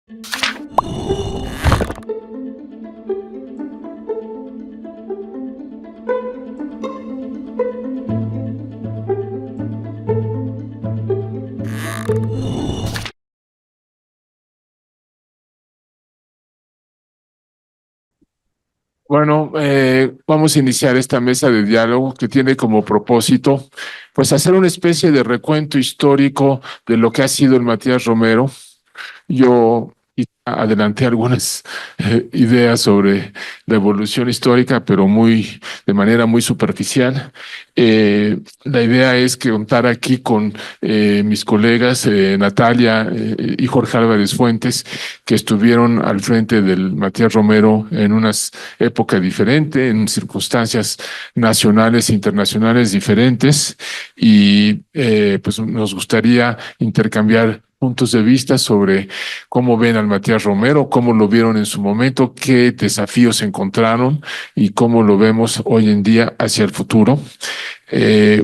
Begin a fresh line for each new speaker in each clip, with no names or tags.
Bueno, vamos a iniciar esta mesa de diálogo que tiene como propósito, pues, hacer una especie de recuento histórico de lo que ha sido el Matías Romero. Yo adelanté algunas ideas sobre la evolución histórica, pero de manera muy superficial. La idea es que contar aquí con mis colegas Natalia y Jorge Álvarez Fuentes, que estuvieron al frente del Matías Romero en una época diferente, en circunstancias nacionales e internacionales diferentes, y pues nos gustaría intercambiar puntos de vista sobre cómo ven al Matías Romero, cómo lo vieron en su momento, qué desafíos encontraron y cómo lo vemos hoy en día hacia el futuro.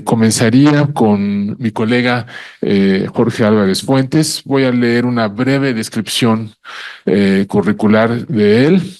Comenzaría con mi colega Jorge Álvarez Fuentes. Voy a leer una breve descripción curricular de él.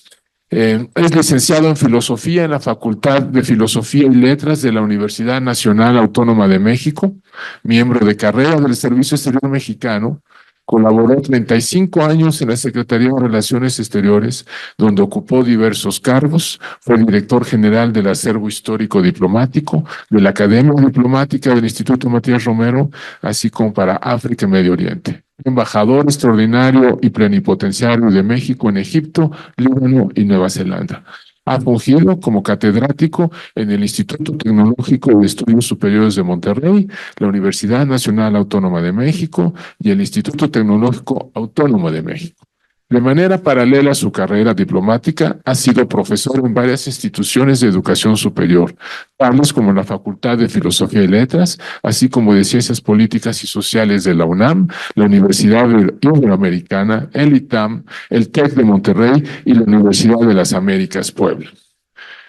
Es licenciado en Filosofía en la Facultad de Filosofía y Letras de la Universidad Nacional Autónoma de México, miembro de carrera del Servicio Exterior Mexicano. Colaboró 35 años en la Secretaría de Relaciones Exteriores, donde ocupó diversos cargos. Fue director general del Acervo Histórico Diplomático, de la Academia Diplomática del Instituto Matías Romero, así como para África y Medio Oriente. Embajador extraordinario y plenipotenciario de México en Egipto, Líbano y Nueva Zelanda. Ha fungido como catedrático en el Instituto Tecnológico de Estudios Superiores de Monterrey, la Universidad Nacional Autónoma de México y el Instituto Tecnológico Autónomo de México. De manera paralela a su carrera diplomática, ha sido profesor en varias instituciones de educación superior, tales como la Facultad de Filosofía y Letras, así como de Ciencias Políticas y Sociales de la UNAM, la Universidad Iberoamericana, el ITAM, el TEC de Monterrey y la Universidad de las Américas, Puebla.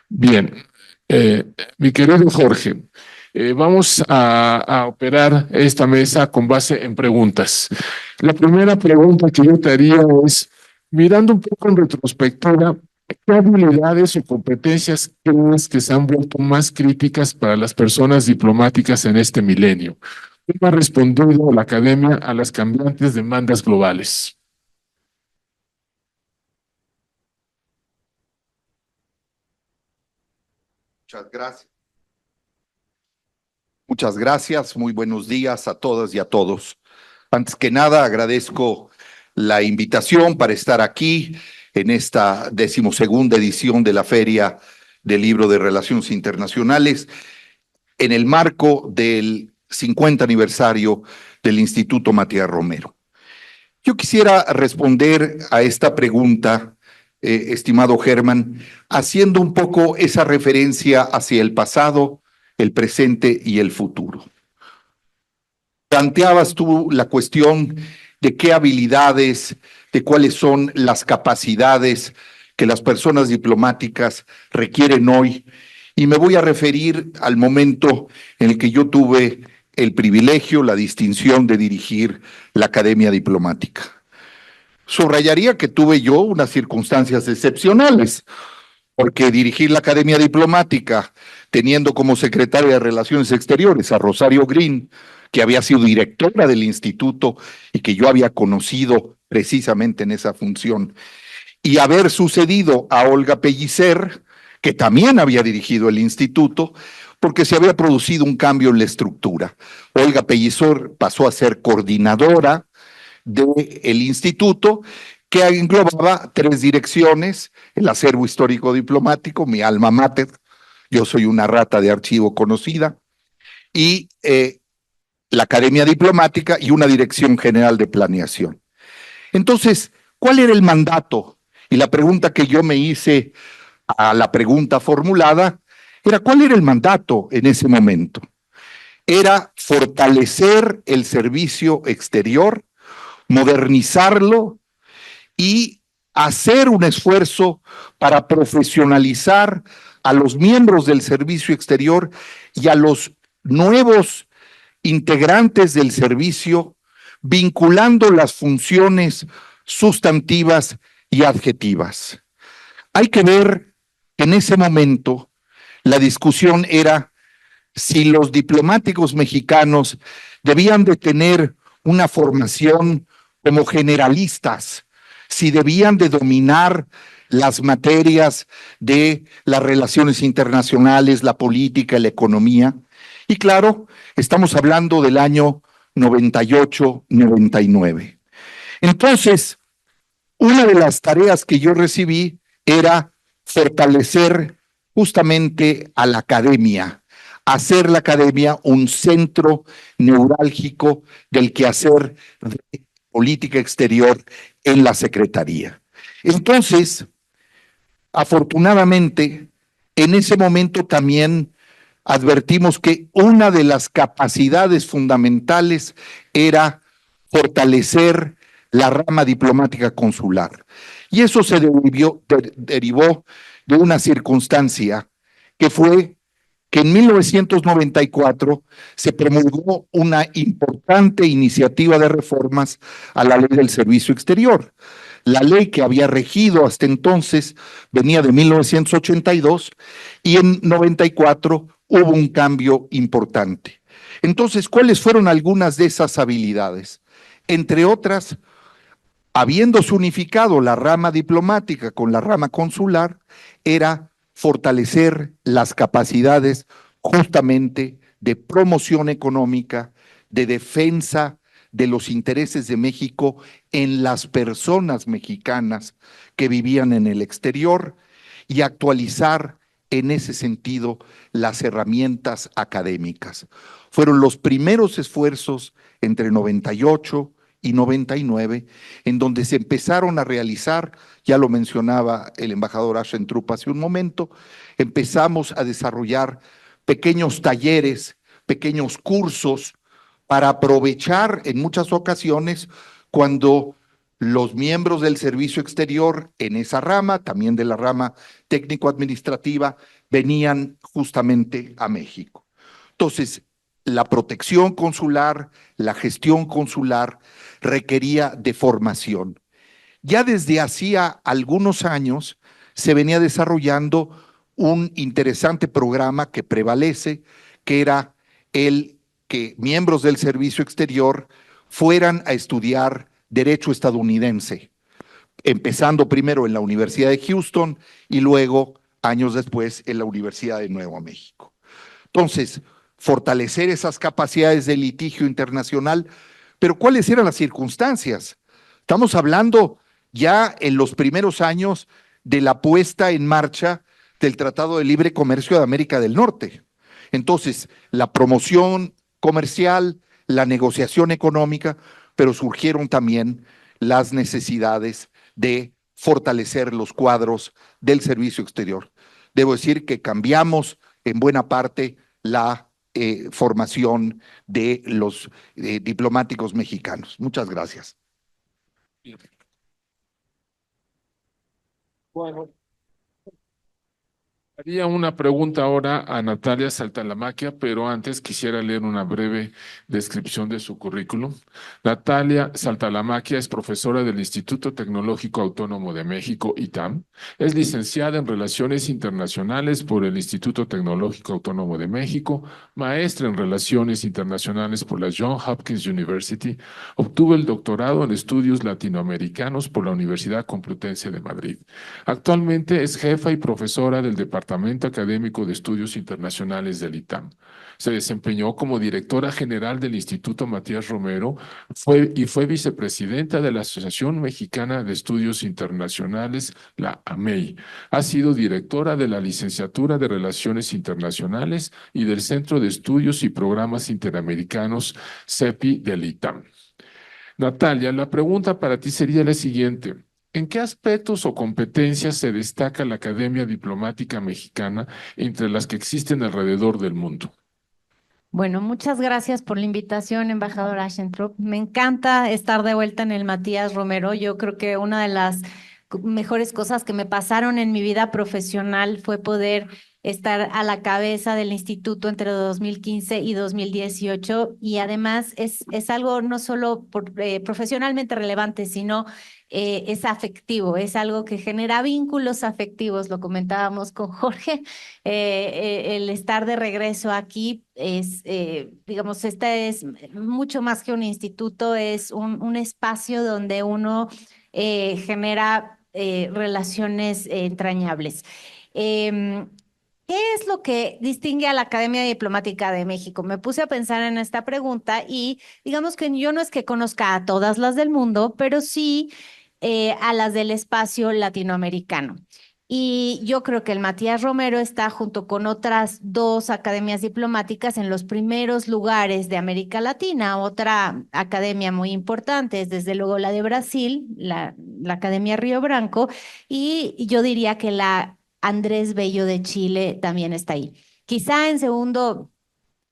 Bien, eh, mi querido Jorge, vamos a operar esta mesa con base en preguntas. La primera pregunta que yo te haría es, mirando un poco en retrospectiva, ¿qué habilidades o competencias crees que se han vuelto más críticas para las personas diplomáticas en este milenio? ¿Cómo ha respondido la academia a las cambiantes demandas globales?
Muchas gracias. Muchas gracias. Muy buenos días a todas y a todos. Antes que nada, agradezco la invitación para estar aquí en esta 12ª edición de la Feria del Libro de Relaciones Internacionales en el marco del 50 aniversario del Instituto Matías Romero. Yo quisiera responder a esta pregunta, estimado Germán, haciendo un poco esa referencia hacia el pasado, el presente y el futuro. Planteabas tú la cuestión de qué habilidades, de cuáles son las capacidades que las personas diplomáticas requieren hoy, y me voy a referir al momento en el que yo tuve el privilegio, la distinción de dirigir la Academia Diplomática. Subrayaría que tuve yo unas circunstancias excepcionales, porque dirigir la Academia Diplomática, teniendo como secretaria de Relaciones Exteriores a Rosario Green, que había sido directora del instituto y que yo había conocido precisamente en esa función, y haber sucedido a Olga Pellicer, que también había dirigido el instituto, porque se había producido un cambio en la estructura. Olga Pellicer pasó a ser coordinadora del instituto, que englobaba 3 direcciones: el acervo histórico diplomático, mi alma mater, yo soy una rata de archivo conocida, y la Academia Diplomática, y una dirección general de planeación. Entonces, ¿cuál era el mandato? Y la pregunta que yo me hice a la pregunta formulada era: ¿cuál era el mandato en ese momento? Era fortalecer el servicio exterior, modernizarlo y hacer un esfuerzo para profesionalizar a los miembros del servicio exterior y a los nuevos integrantes del servicio, vinculando las funciones sustantivas y adjetivas. Hay que ver que en ese momento la discusión era si los diplomáticos mexicanos debían de tener una formación como generalistas, si debían de dominar las materias de las relaciones internacionales, la política, la economía. Y claro, estamos hablando del año 98-99. Entonces, una de las tareas que yo recibí era fortalecer justamente a la academia, hacer la academia un centro neurálgico del quehacer de política exterior en la Secretaría. Entonces, afortunadamente, en ese momento también advertimos que una de las capacidades fundamentales era fortalecer la rama diplomática consular. Y eso se derivó de una circunstancia que fue que en 1994 se promulgó una importante iniciativa de reformas a la ley del servicio exterior. La ley que había regido hasta entonces venía de 1982 y en 94 hubo un cambio importante. Entonces, ¿cuáles fueron algunas de esas habilidades? Entre otras, habiéndose unificado la rama diplomática con la rama consular, era fortalecer las capacidades justamente de promoción económica, de defensa de los intereses de México en las personas mexicanas que vivían en el exterior y actualizar en ese sentido las herramientas académicas. Fueron los primeros esfuerzos entre 98 y 99, en donde se empezaron a realizar, ya lo mencionaba el embajador Aschentrup hace un momento, empezamos a desarrollar pequeños talleres, pequeños cursos, para aprovechar en muchas ocasiones cuando los miembros del servicio exterior en esa rama, también de la rama técnico-administrativa, venían justamente a México. Entonces, la protección consular, la gestión consular requería de formación. Ya desde hacía algunos años se venía desarrollando un interesante programa que prevalece, que era el que miembros del servicio exterior fueran a estudiar derecho estadounidense, empezando primero en la Universidad de Houston y luego, años después, en la Universidad de Nuevo México. Entonces, fortalecer esas capacidades de litigio internacional, pero ¿cuáles eran las circunstancias? Estamos hablando ya en los primeros años de la puesta en marcha del Tratado de Libre Comercio de América del Norte. Entonces, la promoción comercial, la negociación económica, pero surgieron también las necesidades de fortalecer los cuadros del servicio exterior. Debo decir que cambiamos en buena parte la formación de los diplomáticos mexicanos. Muchas gracias.
Bueno, haría una pregunta ahora a Natalia Saltalamaquia, pero antes quisiera leer una breve descripción de su currículum. Natalia Saltalamaquia es profesora del Instituto Tecnológico Autónomo de México, ITAM. Es licenciada en Relaciones Internacionales por el Instituto Tecnológico Autónomo de México, maestra en Relaciones Internacionales por la Johns Hopkins University. Obtuvo el doctorado en Estudios Latinoamericanos por la Universidad Complutense de Madrid. Actualmente es jefa y profesora del Departamento Académico de Estudios Internacionales del ITAM. Se desempeñó como directora general del Instituto Matías Romero y fue vicepresidenta de la Asociación Mexicana de Estudios Internacionales, la AMEI. Ha sido directora de la Licenciatura de Relaciones Internacionales y del Centro de Estudios y Programas Interamericanos, CEPI del ITAM. Natalia, la pregunta para ti sería la siguiente. ¿En qué aspectos o competencias se destaca la Academia Diplomática Mexicana entre las que existen alrededor del mundo?
Bueno, muchas gracias por la invitación, embajador Aschentrup. Me encanta estar de vuelta en el Matías Romero. Yo creo que una de las mejores cosas que me pasaron en mi vida profesional fue poder estar a la cabeza del instituto entre 2015 y 2018 y además es algo no solo profesionalmente relevante, sino es afectivo, es algo que genera vínculos afectivos, lo comentábamos con Jorge, el estar de regreso aquí es, digamos, este es mucho más que un instituto, es un espacio donde uno genera relaciones entrañables. Em, ¿Qué es lo que distingue a la Academia Diplomática de México? Me puse a pensar en esta pregunta y digamos que yo no es que conozca a todas las del mundo, pero sí a las del espacio latinoamericano. Y yo creo que el Matías Romero está junto con otras dos academias diplomáticas en los primeros lugares de América Latina. Otra academia muy importante es desde luego la de Brasil, la Academia Río Branco, y yo diría que la Andrés Bello de Chile también está ahí. Quizá en segundo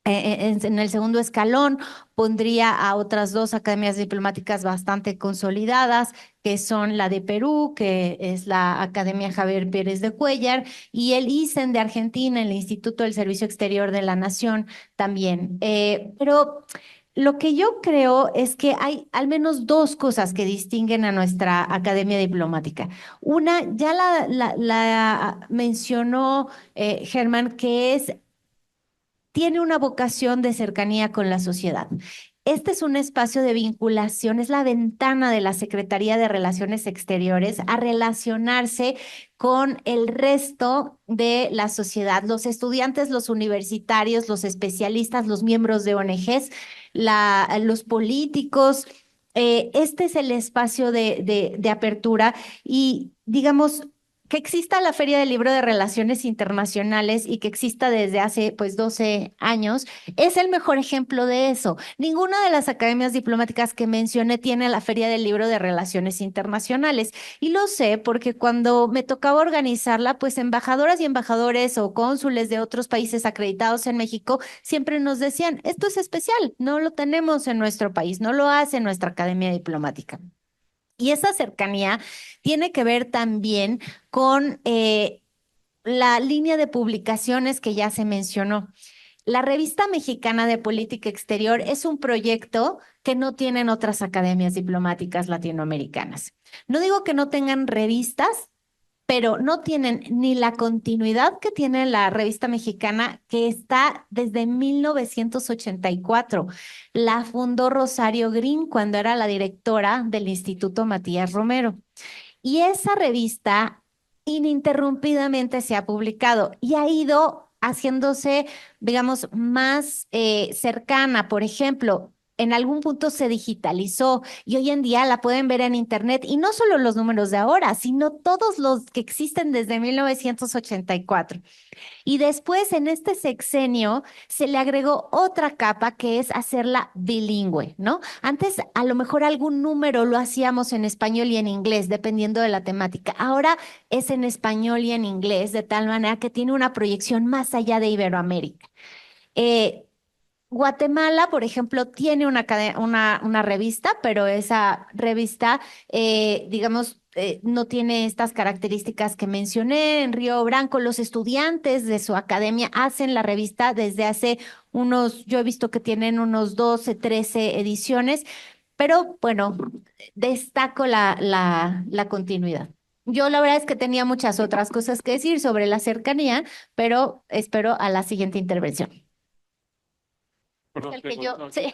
en el segundo escalón pondría a otras dos academias diplomáticas bastante consolidadas, que son la de Perú, que es la Academia Javier Pérez de Cuellar, y el ISEN de Argentina, el Instituto del Servicio Exterior de la Nación también. Pero lo que yo creo es que hay al menos dos cosas que distinguen a nuestra academia diplomática. Una, ya la mencionó Germán, que es tiene una vocación de cercanía con la sociedad. Este es un espacio de vinculación, es la ventana de la Secretaría de Relaciones Exteriores a relacionarse con el resto de la sociedad, los estudiantes, los universitarios, los especialistas, los miembros de ONGs, los políticos. Este es el espacio de apertura y, digamos, que exista la Feria del Libro de Relaciones Internacionales y que exista desde hace pues 12 años, es el mejor ejemplo de eso. Ninguna de las academias diplomáticas que mencioné tiene la Feria del Libro de Relaciones Internacionales. Y lo sé porque cuando me tocaba organizarla, pues embajadoras y embajadores o cónsules de otros países acreditados en México siempre nos decían, esto es especial, no lo tenemos en nuestro país, no lo hace nuestra academia diplomática. Y esa cercanía tiene que ver también con la línea de publicaciones que ya se mencionó. La Revista Mexicana de Política Exterior es un proyecto que no tienen otras academias diplomáticas latinoamericanas. No digo que no tengan revistas, pero no tienen ni la continuidad que tiene la revista mexicana, que está desde 1984. La fundó Rosario Green cuando era la directora del Instituto Matías Romero. Y esa revista ininterrumpidamente se ha publicado y ha ido haciéndose, digamos, más cercana. Por ejemplo, en algún punto se digitalizó y hoy en día la pueden ver en internet y no solo los números de ahora, sino todos los que existen desde 1984. Y después en este sexenio se le agregó otra capa que es hacerla bilingüe, ¿no? Antes a lo mejor algún número lo hacíamos en español y en inglés, dependiendo de la temática. Ahora es en español y en inglés, de tal manera que tiene una proyección más allá de Iberoamérica. Eh, Guatemala, por ejemplo, tiene una revista, pero esa revista, digamos, no tiene estas características que mencioné. En Río Branco, los estudiantes de su academia hacen la revista desde hace unos, yo he visto que tienen unos 12, 13 ediciones, pero bueno, destaco la continuidad. Yo la verdad es que tenía muchas otras cosas que decir sobre la cercanía, pero espero a la siguiente intervención.
Perdón,
El que yo, sí.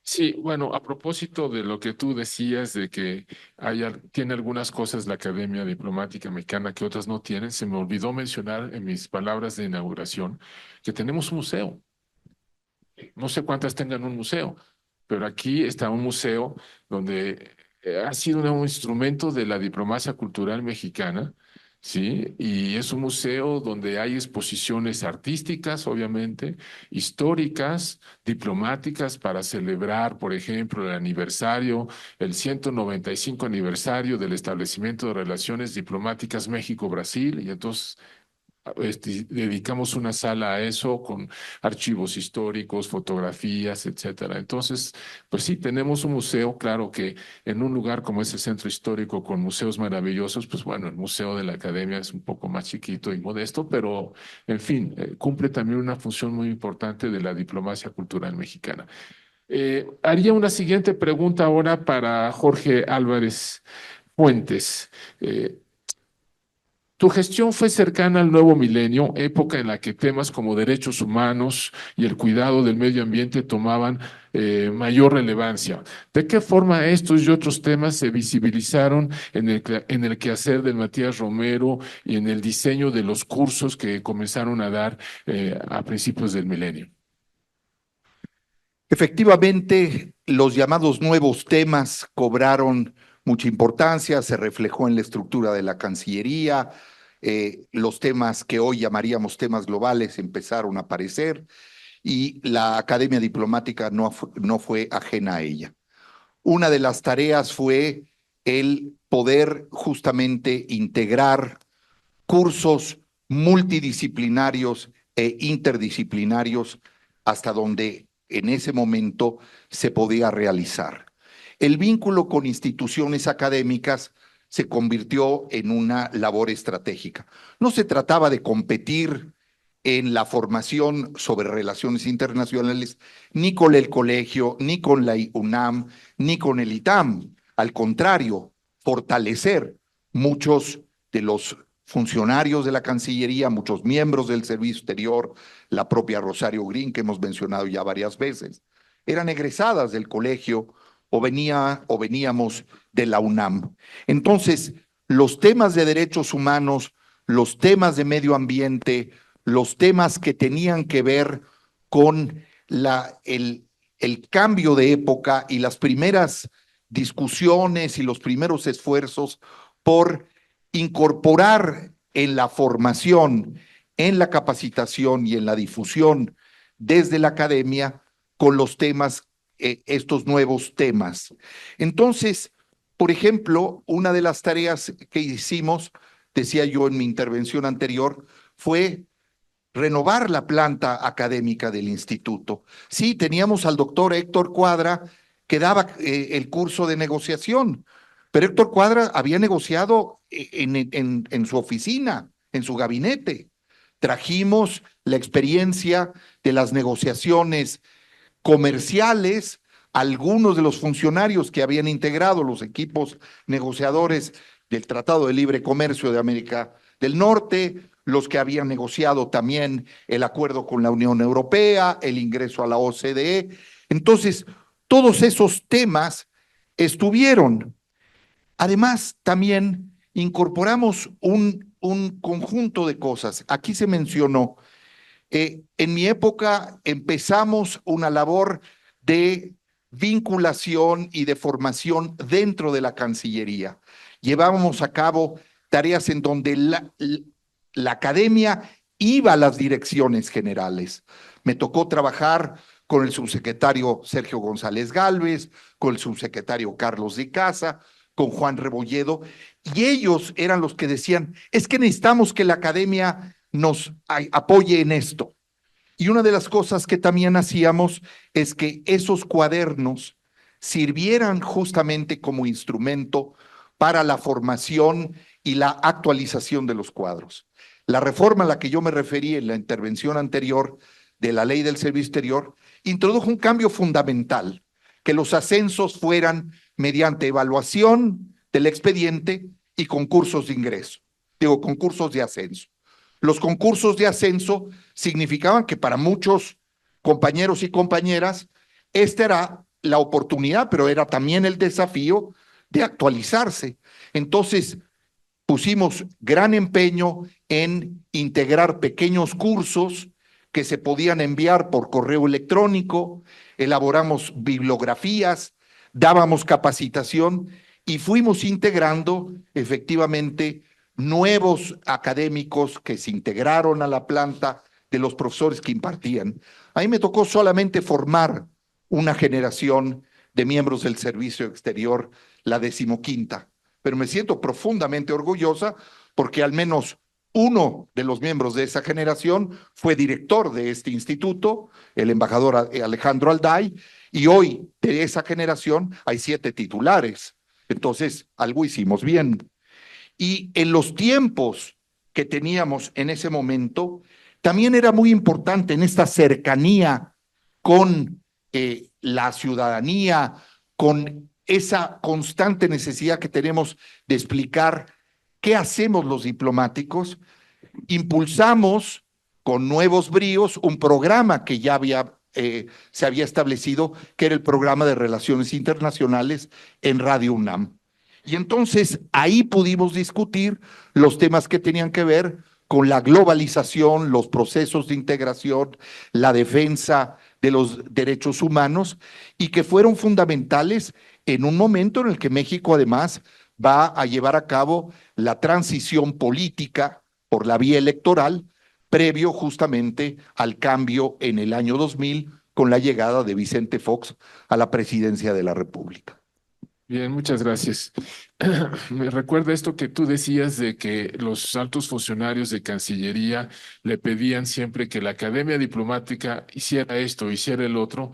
sí, bueno, a propósito de lo que tú decías de que tiene algunas cosas la Academia Diplomática Mexicana que otras no tienen, se me olvidó mencionar en mis palabras de inauguración que tenemos un museo. No sé cuántas tengan un museo, pero aquí está un museo donde ha sido un instrumento de la diplomacia cultural mexicana, ¿sí? Y es un museo donde hay exposiciones artísticas, obviamente, históricas, diplomáticas, para celebrar, por ejemplo, el aniversario, el 195 aniversario del establecimiento de relaciones diplomáticas México-Brasil, y entonces dedicamos una sala a eso con archivos históricos, fotografías, etcétera. Entonces, pues sí, tenemos un museo, claro que en un lugar como ese centro histórico con museos maravillosos, pues bueno, el Museo de la Academia es un poco más chiquito y modesto, pero en fin, cumple también una función muy importante de la diplomacia cultural mexicana. Haría una siguiente pregunta ahora para Jorge Álvarez Fuentes. Eh, Tu gestión fue cercana al nuevo milenio, época en la que temas como derechos humanos y el cuidado del medio ambiente tomaban mayor relevancia. ¿De qué forma estos y otros temas se visibilizaron en el quehacer del Matías Romero y en el diseño de los cursos que comenzaron a dar a principios del milenio?
Efectivamente, los llamados nuevos temas cobraron mucha importancia, se reflejó en la estructura de la Cancillería, los temas que hoy llamaríamos temas globales empezaron a aparecer y la Academia Diplomática no fue ajena a ella. Una de las tareas fue el poder justamente integrar cursos multidisciplinarios e interdisciplinarios hasta donde en ese momento se podía realizar. El vínculo con instituciones académicas se convirtió en una labor estratégica. No se trataba de competir en la formación sobre relaciones internacionales, ni con el colegio, ni con la UNAM, ni con el ITAM. Al contrario, fortalecer muchos de los funcionarios de la Cancillería, muchos miembros del Servicio Exterior, la propia Rosario Green, que hemos mencionado ya varias veces, eran egresadas del colegio o veníamos de la UNAM. Entonces, los temas de derechos humanos, los temas de medio ambiente, los temas que tenían que ver con el cambio de época y las primeras discusiones y los primeros esfuerzos por incorporar en la formación, en la capacitación y en la difusión desde la academia con los temas, estos nuevos temas. Entonces, por ejemplo, una de las tareas que hicimos, decía yo en mi intervención anterior, fue renovar la planta académica del instituto. Sí, teníamos al doctor Héctor Cuadra que daba el curso de negociación, pero Héctor Cuadra había negociado en su oficina, en su gabinete. Trajimos la experiencia de las negociaciones comerciales, algunos de los funcionarios que habían integrado los equipos negociadores del Tratado de Libre Comercio de América del Norte, los que habían negociado también el acuerdo con la Unión Europea, el ingreso a la OCDE. Entonces, todos esos temas estuvieron. Además, también incorporamos un conjunto de cosas. Aquí se mencionó, en mi época empezamos una labor de vinculación y de formación dentro de la Cancillería. Llevábamos a cabo tareas en donde la academia iba a las direcciones generales. Me tocó trabajar con el subsecretario Sergio González Gálvez, con el subsecretario Carlos de Casa, con Juan Rebolledo, y ellos eran los que decían, es que necesitamos que la academia nos apoye en esto. Y una de las cosas que también hacíamos es que esos cuadernos sirvieran justamente como instrumento para la formación y la actualización de los cuadros. La reforma a la que yo me referí en la intervención anterior de la Ley del Servicio Exterior introdujo un cambio fundamental, que los ascensos fueran mediante evaluación del expediente y concursos de ingreso, concursos de ascenso. Los concursos de ascenso significaban que para muchos compañeros y compañeras esta era la oportunidad, pero era también el desafío de actualizarse. Entonces, pusimos gran empeño en integrar pequeños cursos que se podían enviar por correo electrónico, elaboramos bibliografías, dábamos capacitación y fuimos integrando efectivamente nuevos académicos que se integraron a la planta de los profesores que impartían. A mí me tocó solamente formar una generación de miembros del Servicio Exterior, la 15ª, pero me siento profundamente orgullosa porque al menos Uno de los miembros de esa generación fue director de este instituto, el embajador Alejandro Alday, y hoy de esa generación hay 7 titulares. Entonces, algo hicimos bien. Y en los tiempos que teníamos en ese momento, también era muy importante en esta cercanía con la ciudadanía, con esa constante necesidad que tenemos de explicar qué hacemos los diplomáticos. Impulsamos con nuevos bríos un programa que ya se había establecido, que era el programa de Relaciones Internacionales en Radio UNAM. Y entonces ahí pudimos discutir los temas que tenían que ver con la globalización, los procesos de integración, la defensa de los derechos humanos, y que fueron fundamentales en un momento en el que México además va a llevar a cabo la transición política por la vía electoral, previo justamente al cambio en el año 2000 con la llegada de Vicente Fox a la presidencia de la República.
Bien, muchas gracias. Me recuerda esto que tú decías de que los altos funcionarios de Cancillería le pedían siempre que la Academia Diplomática hiciera esto, hiciera el otro.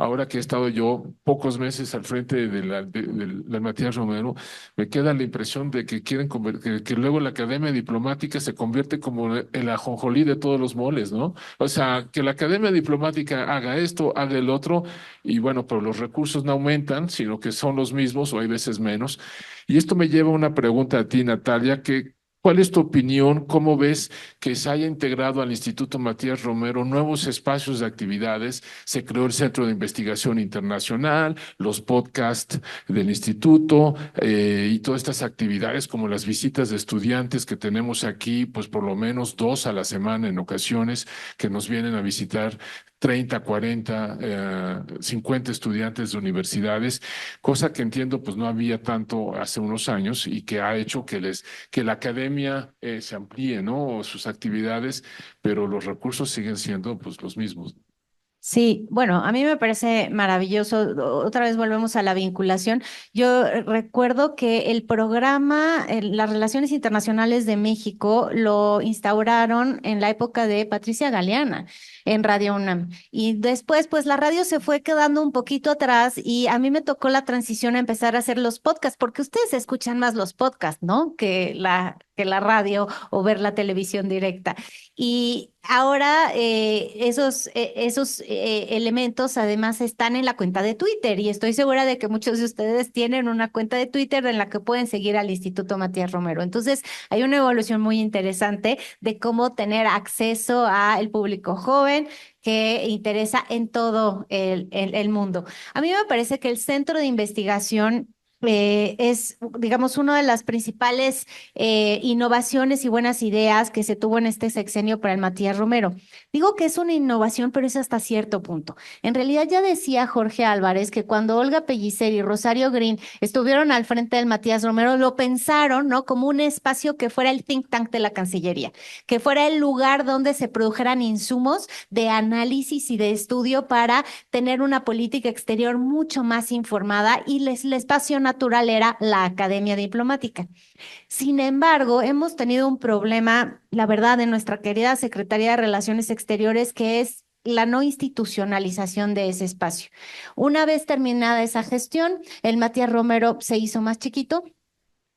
Ahora que he estado yo pocos meses al frente de la Matías Romero, me queda la impresión de que quieren que luego la Academia Diplomática se convierte como el ajonjolí de todos los moles, ¿no? O sea, que la Academia Diplomática haga esto, haga el otro, y bueno, pero los recursos no aumentan, sino que son los mismos o hay veces menos. Y esto me lleva a una pregunta a ti, Natalia, que ¿cuál es tu opinión? ¿Cómo ves que se haya integrado al Instituto Matías Romero nuevos espacios de actividades? Se creó el Centro de Investigación Internacional, los podcasts del instituto y todas estas actividades como las visitas de estudiantes que tenemos aquí, pues por lo menos 2 a la semana en ocasiones, que nos vienen a visitar 30, 40, 50 estudiantes de universidades, cosa que entiendo pues no había tanto hace unos años y que ha hecho que la academia se amplíe, ¿no? Sus actividades, pero los recursos siguen siendo pues los mismos.
Sí, bueno, a mí me parece maravilloso. Otra vez volvemos a la vinculación. Yo recuerdo que el programa, las Relaciones Internacionales de México, lo instauraron en la época de Patricia Galeana en Radio UNAM. Y después, pues la radio se fue quedando un poquito atrás y a mí me tocó la transición a empezar a hacer los podcasts, porque ustedes escuchan más los podcasts, ¿no? Que la radio o ver la televisión directa. Y ahora esos elementos además están en la cuenta de Twitter y estoy segura de que muchos de ustedes tienen una cuenta de Twitter en la que pueden seguir al Instituto Matías Romero. Entonces, hay una evolución muy interesante de cómo tener acceso al público joven que interesa en todo el mundo. A mí me parece que el centro de investigación es, digamos, una de las principales innovaciones y buenas ideas que se tuvo en este sexenio para el Matías Romero. Digo que es una innovación, pero es hasta cierto punto. En realidad ya decía Jorge Álvarez que cuando Olga Pellicer y Rosario Green estuvieron al frente del Matías Romero, lo pensaron, ¿no? Como un espacio que fuera el think tank de la Cancillería, que fuera el lugar donde se produjeran insumos de análisis y de estudio para tener una política exterior mucho más informada y el espacio natural era la Academia Diplomática. Sin embargo, hemos tenido un problema, la verdad, en nuestra querida Secretaría de Relaciones Exteriores, que es la no institucionalización de ese espacio. Una vez terminada esa gestión, el Matías Romero se hizo más chiquito.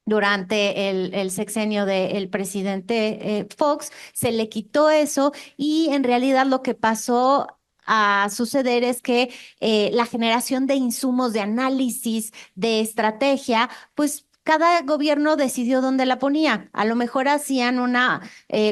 Durante el sexenio del presidente Fox, se le quitó eso y en realidad lo que pasó a suceder es que la generación de insumos de análisis, de estrategia, pues cada gobierno decidió dónde la ponía. A lo mejor hacían una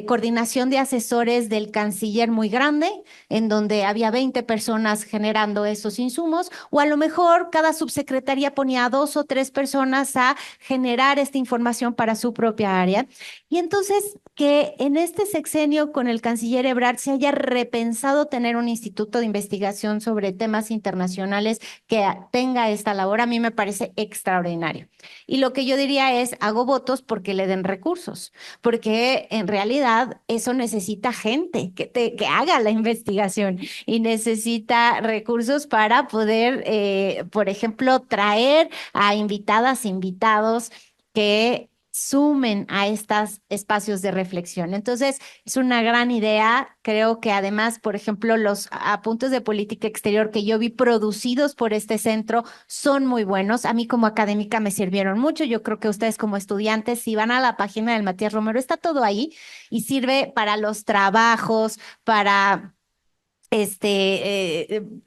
coordinación de asesores del canciller muy grande, en donde había 20 personas generando esos insumos, o a lo mejor cada subsecretaría ponía 2 o 3 personas a generar esta información para su propia área. Y entonces que en este sexenio con el canciller Ebrard se haya repensado tener un instituto de investigación sobre temas internacionales que tenga esta labor, a mí me parece extraordinario. Y lo que yo diría es, hago votos porque le den recursos, porque en realidad eso necesita gente que haga la investigación y necesita recursos para poder, por ejemplo, traer a invitadas, invitados que sumen a estos espacios de reflexión. Entonces, es una gran idea. Creo que además, por ejemplo, los apuntes de política exterior que yo vi producidos por este centro son muy buenos. A mí como académica me sirvieron mucho. Yo creo que ustedes como estudiantes, si van a la página del Matías Romero, está todo ahí y sirve para los trabajos, para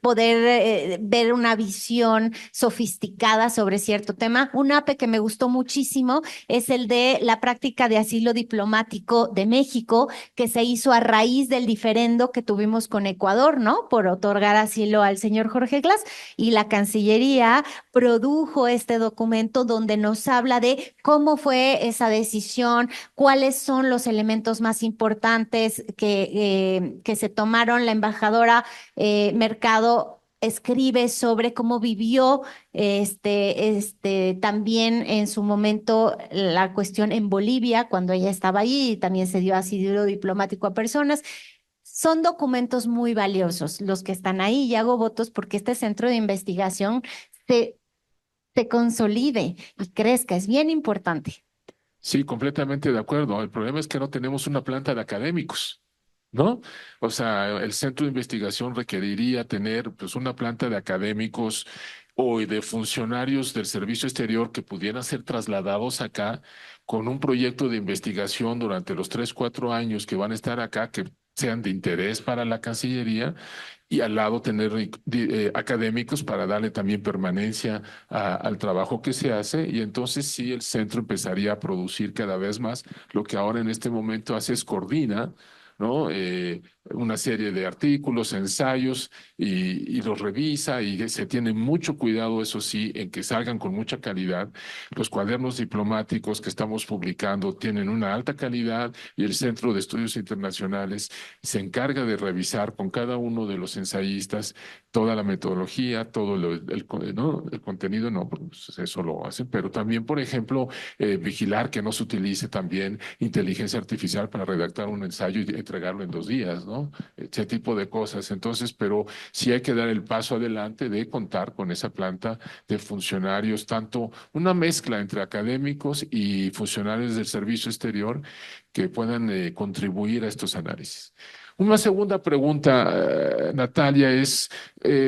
poder ver una visión sofisticada sobre cierto tema. Un APE que me gustó muchísimo es el de la práctica de asilo diplomático de México, que se hizo a raíz del diferendo que tuvimos con Ecuador, ¿no? Por otorgar asilo al señor Jorge Glass, y la Cancillería produjo este documento donde nos habla de cómo fue esa decisión, cuáles son los elementos más importantes que se tomaron. La embajadora Mercado escribe sobre cómo vivió también en su momento la cuestión en Bolivia, cuando ella estaba allí, y también se dio asilo diplomático a personas. Son documentos muy valiosos los que están ahí, y hago votos porque este centro de investigación se, se consolide y crezca. Es bien importante.
Sí, completamente de acuerdo. El problema es que no tenemos una planta de académicos, ¿no? O sea, el centro de investigación requeriría tener pues una planta de académicos o de funcionarios del servicio exterior que pudieran ser trasladados acá con un proyecto de investigación durante los 3, 4 años que van a estar acá, que sean de interés para la Cancillería, y al lado tener académicos para darle también permanencia al trabajo que se hace, y entonces sí el centro empezaría a producir cada vez más. Lo que ahora en este momento hace es coordina, ¿no? Una serie de artículos, ensayos, y los revisa, y se tiene mucho cuidado, eso sí, en que salgan con mucha calidad. Los cuadernos diplomáticos que estamos publicando tienen una alta calidad, y el Centro de Estudios Internacionales se encarga de revisar con cada uno de los ensayistas toda la metodología, todo ¿no? El contenido, no, pues eso lo hacen, pero también, por ejemplo, vigilar que no se utilice también inteligencia artificial para redactar un ensayo y entregarlo en 2 días, ¿no? Ese tipo de cosas. Entonces, pero sí hay que dar el paso adelante de contar con esa planta de funcionarios, tanto una mezcla entre académicos y funcionarios del servicio exterior que puedan contribuir a estos análisis. Una segunda pregunta, Natalia, es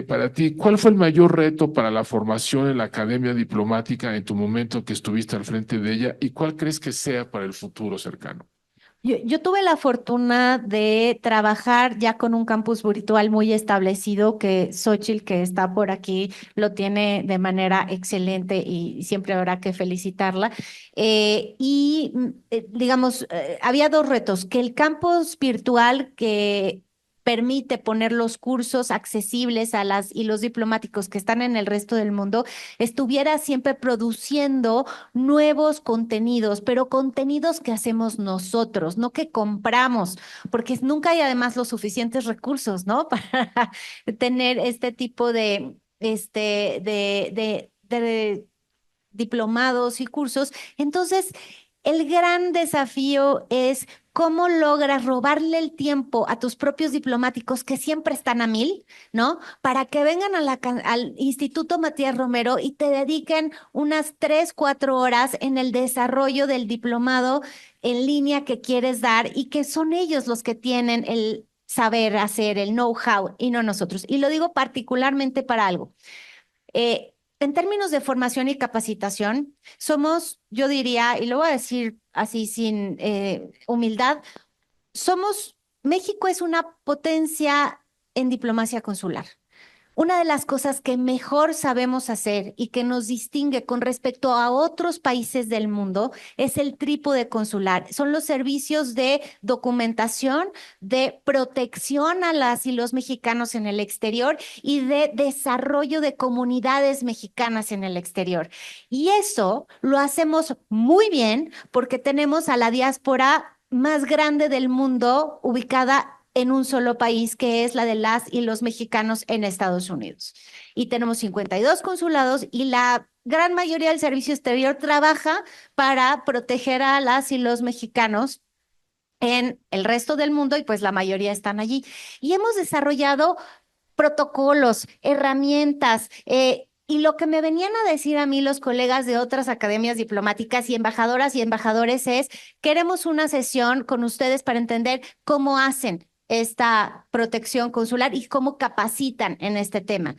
para ti, ¿cuál fue el mayor reto para la formación en la Academia Diplomática en tu momento que estuviste al frente de ella, y cuál crees que sea para el futuro cercano?
Yo tuve la fortuna de trabajar ya con un campus virtual muy establecido, que Xochitl, que está por aquí, lo tiene de manera excelente y siempre habrá que felicitarla. Digamos, había dos retos: que el campus virtual que permite poner los cursos accesibles a las y los diplomáticos que están en el resto del mundo estuviera siempre produciendo nuevos contenidos, pero contenidos que hacemos nosotros, no que compramos, porque nunca hay además los suficientes recursos, ¿no? Para tener este tipo de diplomados y cursos. Entonces, el gran desafío es cómo logras robarle el tiempo a tus propios diplomáticos que siempre están a mil, ¿no? Para que vengan al Instituto Matías Romero y te dediquen unas 3, 4 horas en el desarrollo del diplomado en línea que quieres dar, y que son ellos los que tienen el saber hacer, el know-how, y no nosotros. Y lo digo particularmente para algo. En términos de formación y capacitación, somos, yo diría, y lo voy a decir así sin humildad, México es una potencia en diplomacia consular. Una de las cosas que mejor sabemos hacer y que nos distingue con respecto a otros países del mundo es el trípode consular. Son los servicios de documentación, de protección a las y los mexicanos en el exterior, y de desarrollo de comunidades mexicanas en el exterior. Y eso lo hacemos muy bien porque tenemos a la diáspora más grande del mundo ubicada en un solo país, que es la de las y los mexicanos en Estados Unidos. Y tenemos 52 consulados, y la gran mayoría del servicio exterior trabaja para proteger a las y los mexicanos en el resto del mundo, y pues la mayoría están allí. Y hemos desarrollado protocolos, herramientas, Y lo que me venían a decir a mí los colegas de otras academias diplomáticas y embajadoras y embajadores es, queremos una sesión con ustedes para entender cómo hacen esta protección consular y cómo capacitan en este tema.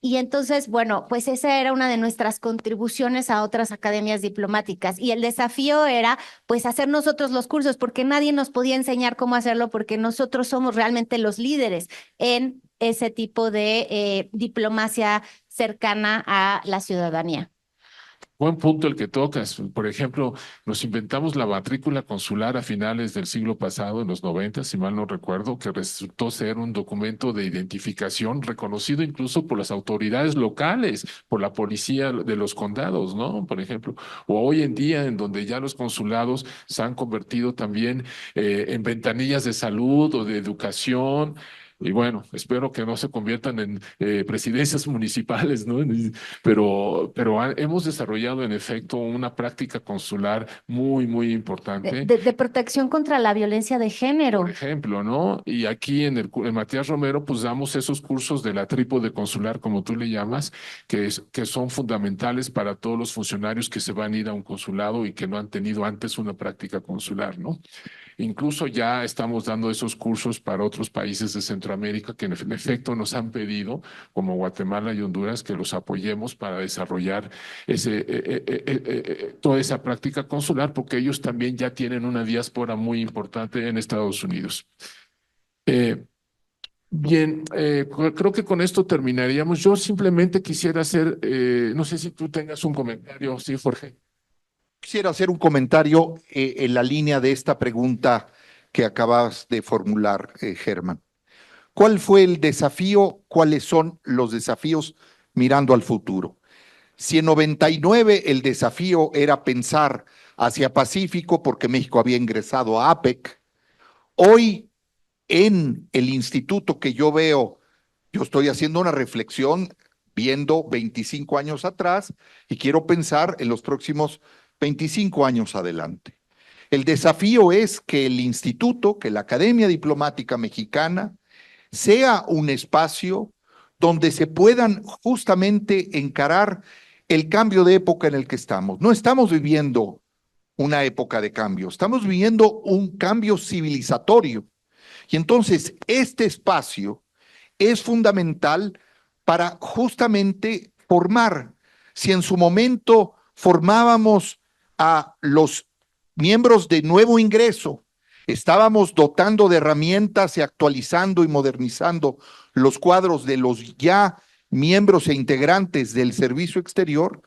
Y entonces, bueno, pues esa era una de nuestras contribuciones a otras academias diplomáticas. Y el desafío era, pues, hacer nosotros los cursos, porque nadie nos podía enseñar cómo hacerlo, porque nosotros somos realmente los líderes en ese tipo de diplomacia cercana a la ciudadanía.
Buen punto el que tocas. Por ejemplo, nos inventamos la matrícula consular a finales del siglo pasado, en los 90, si mal no recuerdo, que resultó ser un documento de identificación reconocido incluso por las autoridades locales, por la policía de los condados, ¿no? Por ejemplo, o hoy en día en donde ya los consulados se han convertido también en ventanillas de salud o de educación. Y bueno, espero que no se conviertan en presidencias municipales, ¿no? Pero hemos desarrollado en efecto una práctica consular muy, muy
De,
importante.
de- de protección contra la violencia de
Por
género.
ejemplo, ¿no? Y aquí en Matías Romero, pues damos esos cursos de la trípode consular, como tú le llamas, que son fundamentales para todos los funcionarios que se van a ir a un consulado y que no han tenido antes una práctica consular, ¿no? Incluso ya estamos dando esos cursos para otros países de Centroamérica que en efecto nos han pedido, como Guatemala y Honduras, que los apoyemos para desarrollar toda esa práctica consular, porque ellos también ya tienen una diáspora muy importante en Estados Unidos. Eh, Bien, creo que con esto terminaríamos. Yo simplemente quisiera hacer, no sé si tú tengas un comentario, sí, Jorge.
Quisiera hacer un comentario en la línea de esta pregunta que acabas de formular, Germán. ¿Cuál fue el desafío? ¿Cuáles son los desafíos mirando al futuro? Si en 99 el desafío era pensar hacia Pacífico porque México había ingresado a APEC, hoy en el instituto que yo veo, yo estoy haciendo una reflexión viendo 25 años atrás y quiero pensar en los próximos 25 años adelante. El desafío es que el instituto, que la Academia Diplomática Mexicana, sea un espacio donde se puedan justamente encarar el cambio de época en el que estamos. No estamos viviendo una época de cambio, estamos viviendo un cambio civilizatorio. Y entonces este espacio es fundamental para justamente formar. Si en su momento formábamos a los miembros de nuevo ingreso, estábamos dotando de herramientas y actualizando y modernizando los cuadros de los ya miembros e integrantes del servicio exterior,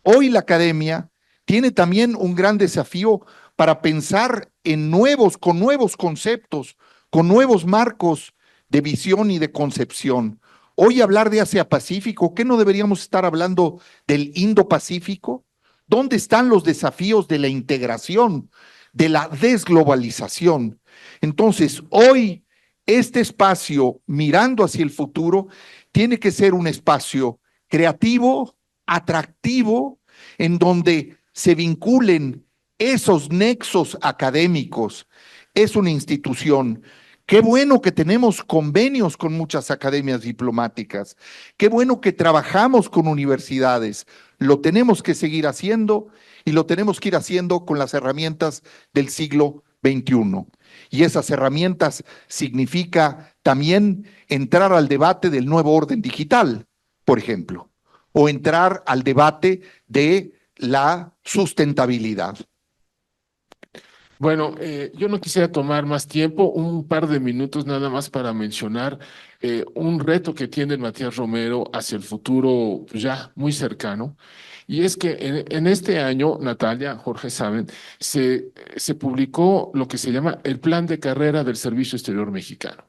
hoy la academia tiene también un gran desafío para pensar en con nuevos conceptos, con nuevos marcos de visión y de concepción. Hoy hablar de Asia-Pacífico, ¿qué no deberíamos estar hablando del Indo-Pacífico? ¿Dónde están los desafíos de la integración, de la desglobalización? Entonces, hoy este espacio, mirando hacia el futuro, tiene que ser un espacio creativo, atractivo, en donde se vinculen esos nexos académicos. Es una institución. Qué bueno que tenemos convenios con muchas academias diplomáticas. Qué bueno que trabajamos con universidades. Lo tenemos que seguir haciendo y lo tenemos que ir haciendo con las herramientas del siglo XXI. Y esas herramientas significa también entrar al debate del nuevo orden digital, por ejemplo, o entrar al debate de la sustentabilidad.
Bueno, yo no quisiera tomar más tiempo, un par de minutos nada más para mencionar un reto que tiene Matías Romero hacia el futuro pues, ya muy cercano. Y es que en este año, Natalia, Jorge saben, se publicó lo que se llama el Plan de Carrera del Servicio Exterior Mexicano,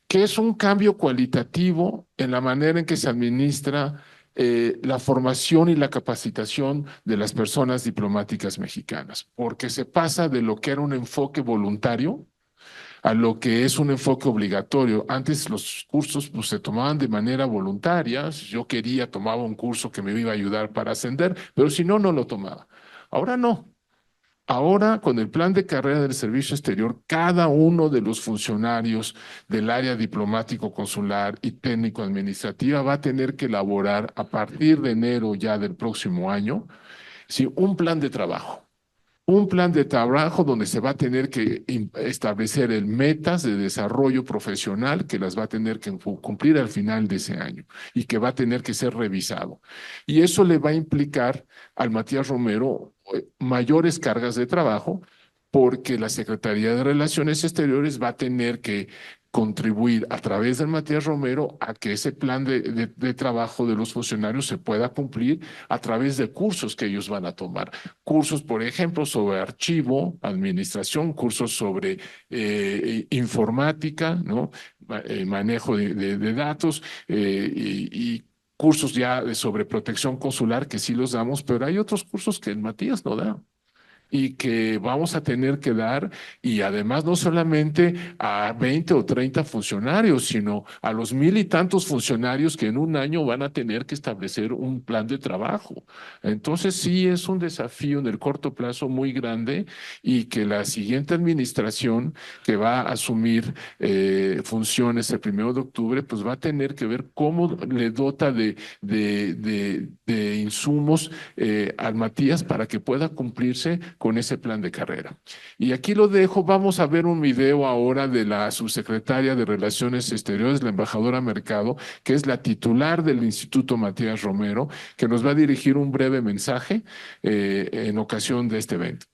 que es un cambio cualitativo en la manera en que se administra la formación y la capacitación de las personas diplomáticas mexicanas, porque se pasa de lo que era un enfoque voluntario a lo que es un enfoque obligatorio. Antes los cursos pues, se tomaban de manera voluntaria. Si yo quería, tomaba un curso que me iba a ayudar para ascender, pero si no, no lo tomaba. Ahora no. Ahora, con el plan de carrera del servicio exterior, cada uno de los funcionarios del área diplomático, consular y técnico administrativa va a tener que elaborar a partir de enero ya del próximo año, sí, un plan de trabajo. Un plan de trabajo donde se va a tener que establecer el metas de desarrollo profesional que las va a tener que cumplir al final de ese año y que va a tener que ser revisado. Y eso le va a implicar al Matías Romero mayores cargas de trabajo porque la Secretaría de Relaciones Exteriores va a tener que contribuir a través del Matías Romero a que ese plan de trabajo de los funcionarios se pueda cumplir a través de cursos que ellos van a tomar. Cursos, por ejemplo, sobre archivo, administración, cursos sobre informática, ¿no? Manejo de datos y cursos ya sobre protección consular que sí los damos, pero hay otros cursos que el Matías no da y que vamos a tener que dar, y además no solamente a 20 o 30 funcionarios, sino a los 1000 y tantos funcionarios que en un año van a tener que establecer un plan de trabajo. Entonces sí es un desafío en el corto plazo muy grande y que la siguiente administración que va a asumir funciones el 1 de octubre, pues va a tener que ver cómo le dota de insumos al Matías para que pueda cumplirse con ese plan de carrera. Y aquí lo dejo, vamos a ver un video ahora de la subsecretaria de Relaciones Exteriores, la embajadora Mercado, que es la titular del Instituto Matías Romero, que nos va a dirigir un breve mensaje en ocasión de este evento.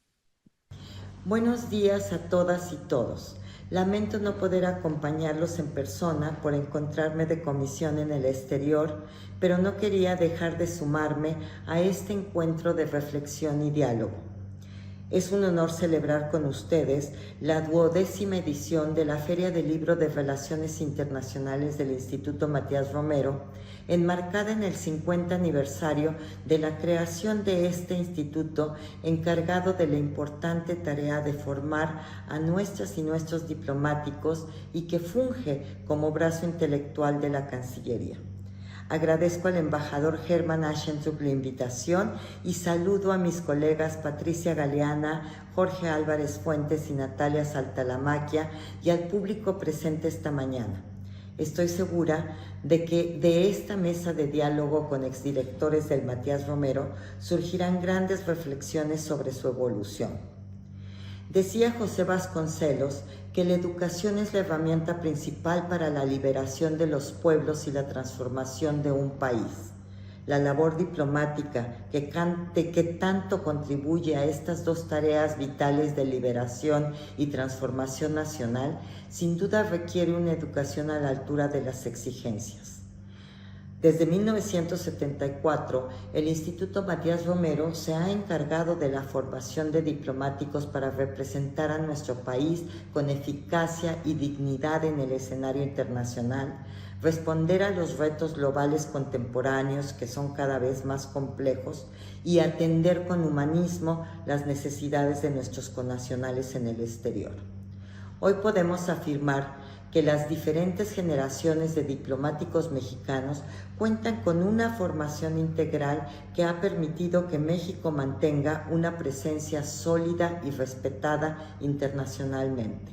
Buenos días a todas y todos. Lamento no poder acompañarlos en persona por encontrarme de comisión en el exterior, pero no quería dejar de sumarme a este encuentro de reflexión y diálogo. Es un honor celebrar con ustedes la 12ª edición de la Feria del Libro de Relaciones Internacionales del Instituto Matías Romero, enmarcada en el 50 aniversario de la creación de este instituto, encargado de la importante tarea de formar a nuestras y nuestros diplomáticos y que funge como brazo intelectual de la Cancillería. Agradezco al embajador Germán Aschenbruch la invitación y saludo a mis colegas Patricia Galeana, Jorge Álvarez Fuentes y Natalia Saltalamaquia y al público presente esta mañana. Estoy segura de que de esta mesa de diálogo con exdirectores del Matías Romero surgirán grandes reflexiones sobre su evolución. Decía José Vasconcelos que la educación es la herramienta principal para la liberación de los pueblos y la transformación de un país. La labor diplomática que tanto contribuye a estas dos tareas vitales de liberación y transformación nacional, sin duda requiere una educación a la altura de las exigencias. Desde 1974, el Instituto Matías Romero se ha encargado de la formación de diplomáticos para representar a nuestro país con eficacia y dignidad en el escenario internacional, responder a los retos globales contemporáneos que son cada vez más complejos y atender con humanismo las necesidades de nuestros connacionales en el exterior. Hoy podemos afirmar que las diferentes generaciones de diplomáticos mexicanos cuentan con una formación integral que ha permitido que México mantenga una presencia sólida y respetada internacionalmente.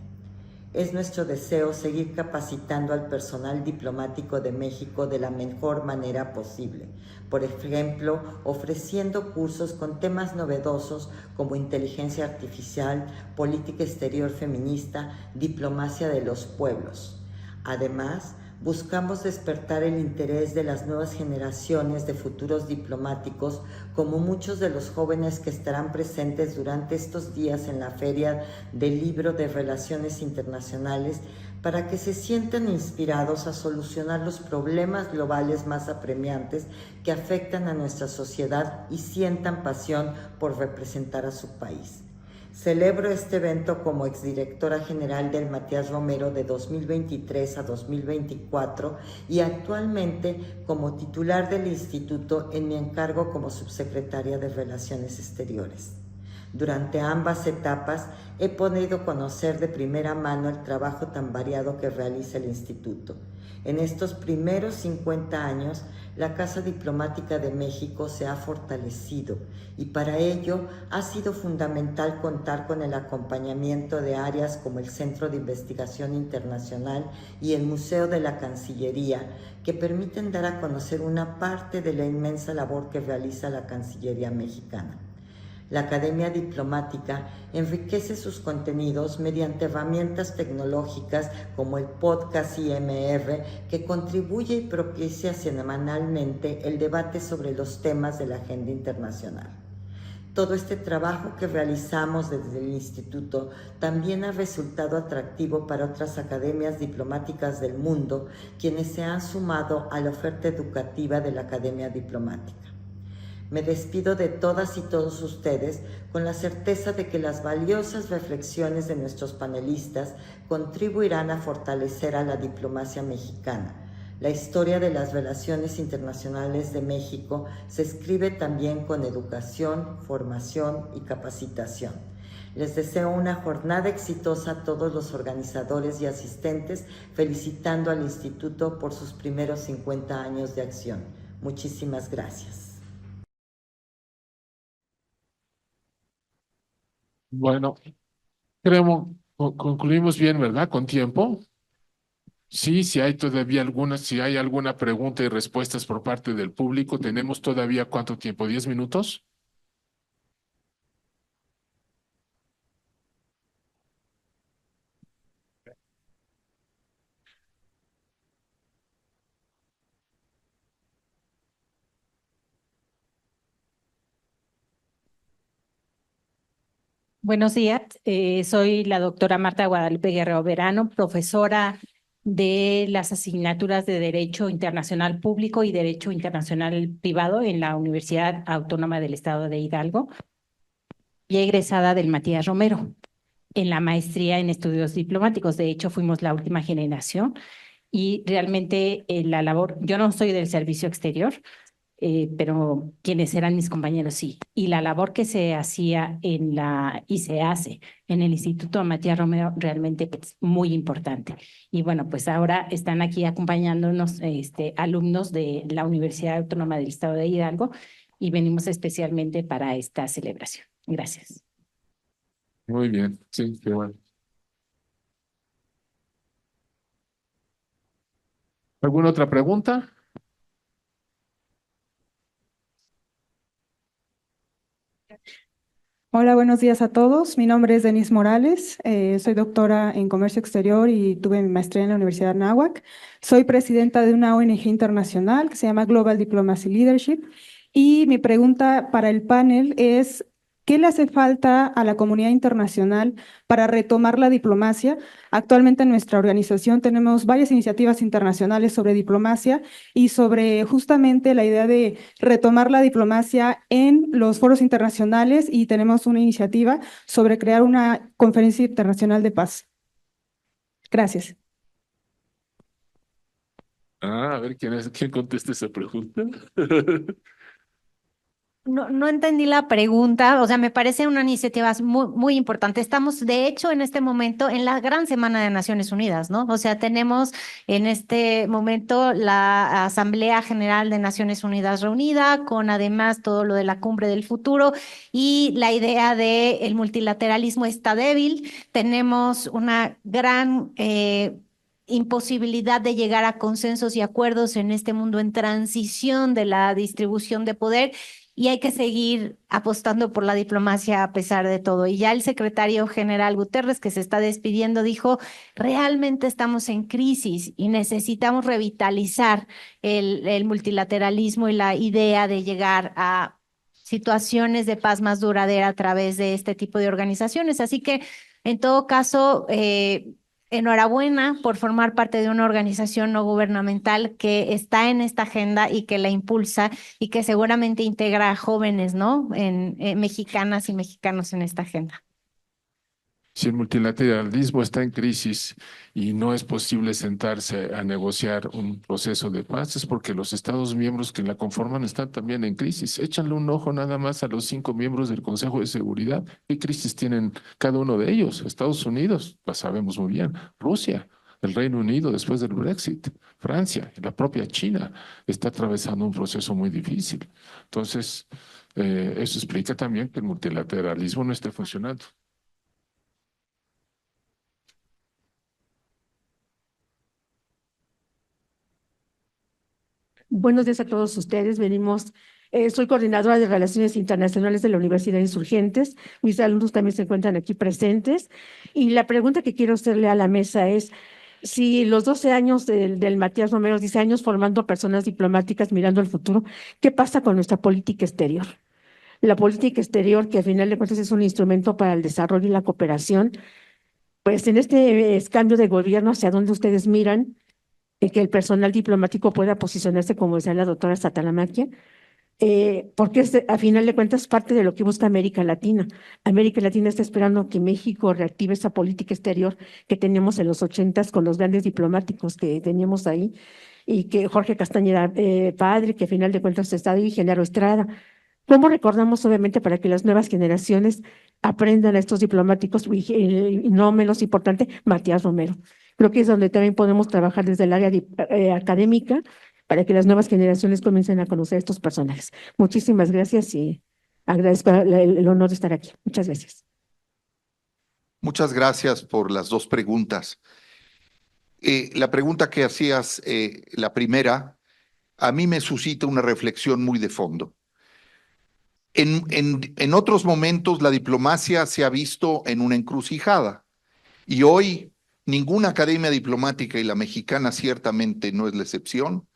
Es nuestro deseo seguir capacitando al personal diplomático de México de la mejor manera posible. Por ejemplo, ofreciendo cursos con temas novedosos como inteligencia artificial, política exterior feminista, diplomacia de los pueblos. Además, buscamos despertar el interés de las nuevas generaciones de futuros diplomáticos, como muchos de los jóvenes que estarán presentes durante estos días en la Feria del Libro de Relaciones Internacionales, para que se sientan inspirados a solucionar los problemas globales más apremiantes que afectan a nuestra sociedad y sientan pasión por representar a su país. Celebro este evento como exdirectora general del Matías Romero de 2023 a 2024 y actualmente como titular del instituto en mi encargo como subsecretaria de Relaciones Exteriores. Durante ambas etapas he podido conocer de primera mano el trabajo tan variado que realiza el instituto. En estos primeros 50 años, la Casa Diplomática de México se ha fortalecido y para ello ha sido fundamental contar con el acompañamiento de áreas como el Centro de Investigación Internacional y el Museo de la Cancillería, que permiten dar a conocer una parte de la inmensa labor que realiza la Cancillería mexicana. La Academia Diplomática enriquece sus contenidos mediante herramientas tecnológicas como el podcast IMR, que contribuye y propicia semanalmente el debate sobre los temas de la agenda internacional. Todo este trabajo que realizamos desde el Instituto también ha resultado atractivo para otras academias diplomáticas del mundo, quienes se han sumado a la oferta educativa de la Academia Diplomática. Me despido de todas y todos ustedes con la certeza de que las valiosas reflexiones de nuestros panelistas contribuirán a fortalecer a la diplomacia mexicana. La historia de las relaciones internacionales de México se escribe también con educación, formación y capacitación. Les deseo una jornada exitosa a todos los organizadores y asistentes, felicitando al Instituto por sus primeros 50 años de acción. Muchísimas gracias.
Bueno, creo concluimos bien, ¿verdad? Con tiempo. Sí, si hay todavía algunas, si hay alguna pregunta y respuestas por parte del público, tenemos todavía ¿cuánto tiempo? ¿10 minutos?
Buenos días, soy la doctora Marta Guadalupe Guerrero Verano, profesora de las asignaturas de Derecho Internacional Público y Derecho Internacional Privado en la Universidad Autónoma del Estado de Hidalgo y egresada del Matías Romero en la maestría en estudios diplomáticos. De hecho, fuimos la última generación y realmente la labor, yo no soy del servicio exterior, pero quienes eran mis compañeros sí. Y la labor que se hacía y se hace en el Instituto Matías Romero realmente es muy importante. Y bueno, pues ahora están aquí acompañándonos alumnos de la Universidad Autónoma del Estado de Hidalgo y venimos especialmente para esta celebración. Gracias.
Muy bien, sí, qué bueno. ¿Alguna otra pregunta?
Hola, buenos días a todos. Mi nombre es Denise Morales. Soy doctora en Comercio Exterior y tuve mi maestría en la Universidad de Anáhuac. Soy presidenta de una ONG internacional que se llama Global Diplomacy Leadership. Y mi pregunta para el panel es, ¿qué le hace falta a la comunidad internacional para retomar la diplomacia? Actualmente en nuestra organización tenemos varias iniciativas internacionales sobre diplomacia y sobre justamente la idea de retomar la diplomacia en los foros internacionales, y tenemos una iniciativa sobre crear una conferencia internacional de paz. Gracias.
A ver, ¿quién contesta esa pregunta?
No entendí la pregunta, o sea, me parece una iniciativa muy importante. Estamos, de hecho, en este momento en la gran semana de Naciones Unidas, ¿no? O sea, tenemos en este momento la Asamblea General de Naciones Unidas reunida, con además todo lo de la Cumbre del Futuro y la idea de el multilateralismo está débil. Tenemos una gran imposibilidad de llegar a consensos y acuerdos en este mundo en transición de la distribución de poder. Y hay que seguir apostando por la diplomacia a pesar de todo. Y ya el secretario general Guterres, que se está despidiendo, dijo, realmente estamos en crisis y necesitamos revitalizar el multilateralismo y la idea de llegar a situaciones de paz más duradera a través de este tipo de organizaciones. Así que, en todo caso, enhorabuena por formar parte de una organización no gubernamental que está en esta agenda y que la impulsa y que seguramente integra a jóvenes, ¿no? Mexicanas y mexicanos en esta agenda.
Si el multilateralismo está en crisis y no es posible sentarse a negociar un proceso de paz, es porque los Estados miembros que la conforman están también en crisis. Échanle un ojo nada más a los 5 miembros del Consejo de Seguridad. ¿Qué crisis tienen cada uno de ellos? Estados Unidos, lo sabemos muy bien. Rusia, el Reino Unido después del Brexit, Francia, y la propia China está atravesando un proceso muy difícil. Entonces, eso explica también que el multilateralismo no esté funcionando.
Buenos días a todos ustedes. Soy coordinadora de Relaciones Internacionales de la Universidad de Insurgentes. Mis alumnos también se encuentran aquí presentes. Y la pregunta que quiero hacerle a la mesa es, si los 12 años del Matías Romero, 10 años formando personas diplomáticas mirando el futuro, ¿qué pasa con nuestra política exterior? La política exterior, que al final de cuentas es un instrumento para el desarrollo y la cooperación, pues en este cambio de gobierno, ¿hacia dónde ustedes miran? Que el personal diplomático pueda posicionarse, como decía la doctora Satalamaquia, porque a final de cuentas parte de lo que busca América Latina. América Latina está esperando que México reactive esa política exterior que teníamos en los 80s con los grandes diplomáticos que teníamos ahí, y que Jorge Castañeda padre, que a final de cuentas está ahí, Genaro Estrada. ¿Cómo recordamos, obviamente, para que las nuevas generaciones aprendan a estos diplomáticos y no menos importante, Matías Romero? Creo que es donde también podemos trabajar desde el área académica para que las nuevas generaciones comiencen a conocer a estos personajes. Muchísimas gracias y agradezco el honor de estar aquí. Muchas gracias.
Muchas gracias por las dos preguntas. La pregunta que hacías, la primera, a mí me suscita una reflexión muy de fondo. En otros momentos la diplomacia se ha visto en una encrucijada y hoy ninguna academia diplomática, y la mexicana ciertamente no es la excepción,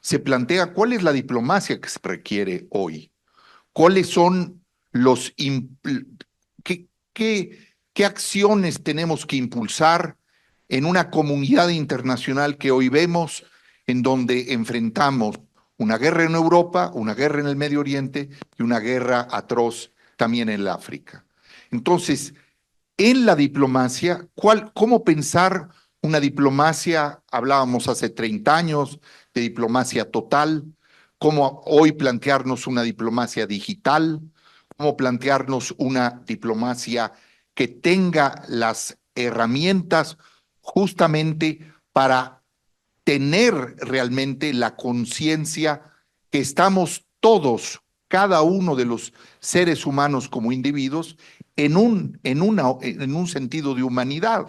se plantea cuál es la diplomacia que se requiere hoy, cuáles son qué acciones tenemos que impulsar en una comunidad internacional que hoy vemos, en donde enfrentamos una guerra en Europa, una guerra en el Medio Oriente y una guerra atroz también en el África. Entonces, en la diplomacia, ¿cómo pensar una diplomacia? Hablábamos hace 30 años de diplomacia total. ¿Cómo hoy plantearnos una diplomacia digital? ¿Cómo plantearnos una diplomacia que tenga las herramientas justamente para tener realmente la conciencia que estamos todos, cada uno de los seres humanos como individuos, en un sentido de humanidad?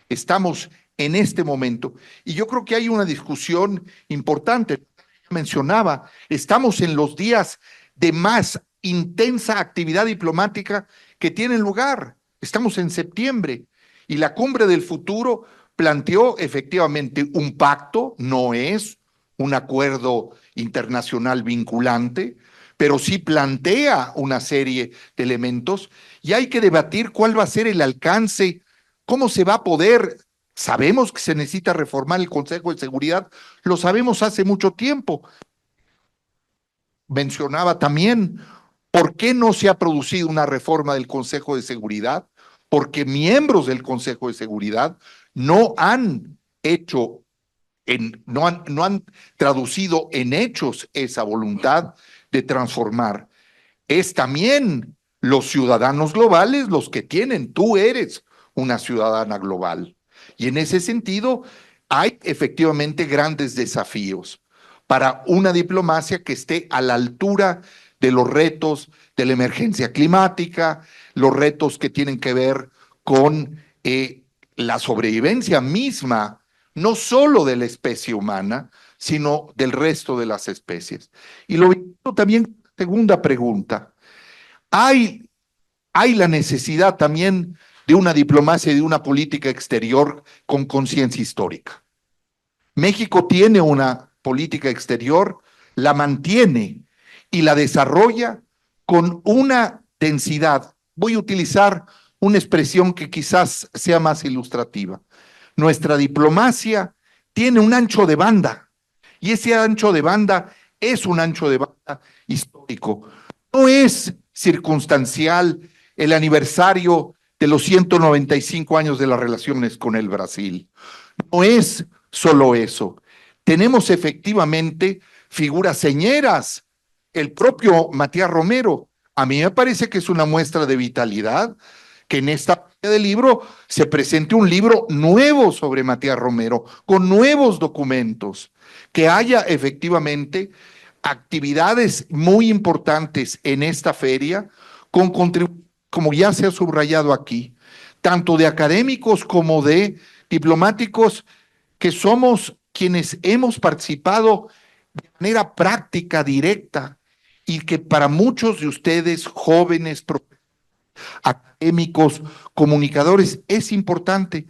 Estamos en este momento. Y yo creo que hay una discusión importante. Mencionaba, estamos en los días de más intensa actividad diplomática que tienen lugar. Estamos en septiembre y la Cumbre del Futuro planteó efectivamente un pacto, no es un acuerdo internacional vinculante, pero sí plantea una serie de elementos y hay que debatir cuál va a ser el alcance, cómo se va a poder. Sabemos que se necesita reformar el Consejo de Seguridad, lo sabemos hace mucho tiempo. Mencionaba también, ¿por qué no se ha producido una reforma del Consejo de Seguridad? Porque miembros del Consejo de Seguridad no han no han traducido en hechos esa voluntad de transformar. Es también los ciudadanos globales los que tienen. Tú eres una ciudadana global. Y en ese sentido hay efectivamente grandes desafíos para una diplomacia que esté a la altura de los retos de la emergencia climática, los retos que tienen que ver con la sobrevivencia misma, no solo de la especie humana, sino del resto de las especies. Y lo mismo también, segunda pregunta, hay la necesidad también de una diplomacia y de una política exterior con conciencia histórica. México tiene una política exterior, la mantiene y la desarrolla con una densidad. Voy a utilizar una expresión que quizás sea más ilustrativa. Nuestra diplomacia tiene un ancho de banda y ese ancho de banda es un ancho de banda histórico. No es circunstancial el aniversario de los 195 años de las relaciones con el Brasil. No es solo eso. Tenemos efectivamente figuras señeras. El propio Matías Romero, a mí me parece que es una muestra de vitalidad, que en esta del libro se presente un libro nuevo sobre Matías Romero, con nuevos documentos, que haya efectivamente actividades muy importantes en esta feria, con como ya se ha subrayado aquí, tanto de académicos como de diplomáticos, que somos quienes hemos participado de manera práctica, directa, y que para muchos de ustedes, jóvenes, académicos, comunicadores, es importante.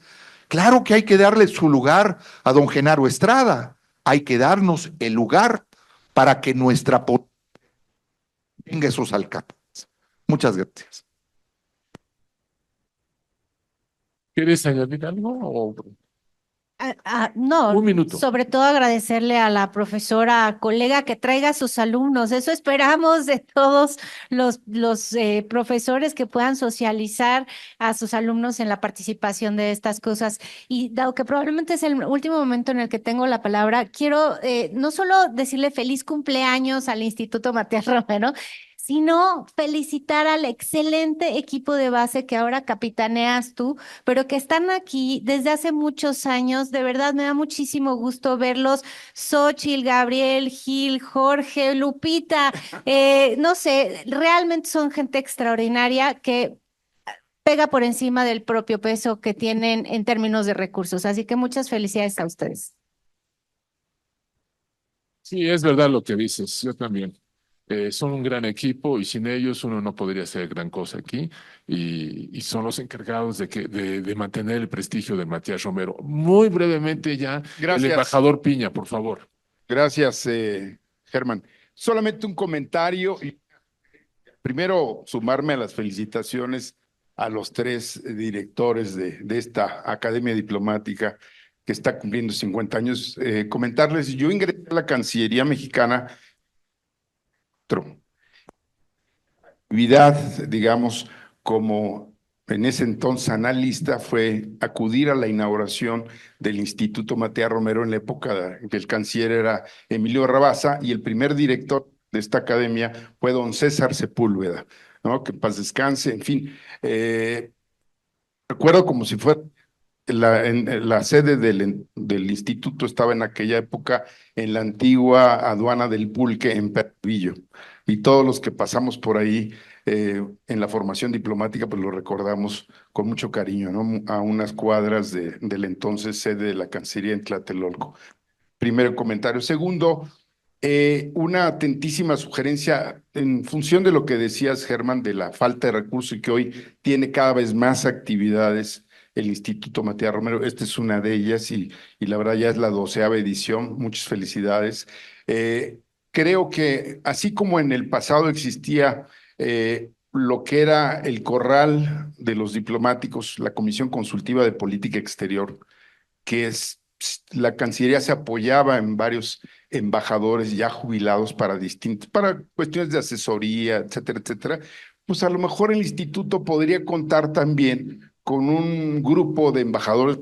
Claro que hay que darle su lugar a don Genaro Estrada, hay que darnos el lugar para que nuestra tenga esos alcances. Muchas gracias.
¿Quieres añadir algo?
No,
Un minuto.
sobre todo agradecerle a la profesora colega que traiga a sus alumnos. Eso esperamos de todos los profesores, que puedan socializar a sus alumnos en la participación de estas cosas. Y dado que probablemente es el último momento en el que tengo la palabra, quiero no solo decirle feliz cumpleaños al Instituto Matías Romero, sino felicitar al excelente equipo de base que ahora capitaneas tú, pero que están aquí desde hace muchos años. De verdad, me da muchísimo gusto verlos. Xóchitl, Gabriel, Gil, Jorge, Lupita, no sé, realmente son gente extraordinaria que pega por encima del propio peso que tienen en términos de recursos. Así que muchas felicidades a ustedes.
Sí, es verdad lo que dices, yo también. Son un gran equipo y sin ellos uno no podría hacer gran cosa aquí y son los encargados de mantener el prestigio de Matías Romero. Muy brevemente ya, el embajador Piña, por favor.
Gracias, Germán. Solamente un comentario. Primero, sumarme a las felicitaciones a los tres directores de esta Academia Diplomática que está cumpliendo 50 años. Comentarles, yo ingresé a la Cancillería Mexicana. Actividad, digamos, como en ese entonces analista, fue acudir a la inauguración del Instituto Matías Romero en la época que el canciller era Emilio Rabasa, y el primer director de esta academia fue don César Sepúlveda, ¿no? Que en paz descanse, en fin. Recuerdo como si fuera la sede del instituto, estaba en aquella época en la antigua aduana del Pulque en Pervillo, y todos los que pasamos por ahí en la formación diplomática pues lo recordamos con mucho cariño, ¿no? A unas cuadras del entonces sede de la Cancillería en Tlatelolco. Primero comentario. Segundo, una atentísima sugerencia en función de lo que decías, Germán, de la falta de recursos y que hoy tiene cada vez más actividades el Instituto Matías Romero. Esta es una de ellas y la verdad ya es la 12ª edición. Muchas felicidades. Creo que así como en el pasado existía lo que era el corral de los diplomáticos, la Comisión Consultiva de Política Exterior, que es la Cancillería se apoyaba en varios embajadores ya jubilados para cuestiones de asesoría, etcétera, etcétera, pues a lo mejor el instituto podría contar también con un grupo de embajadores.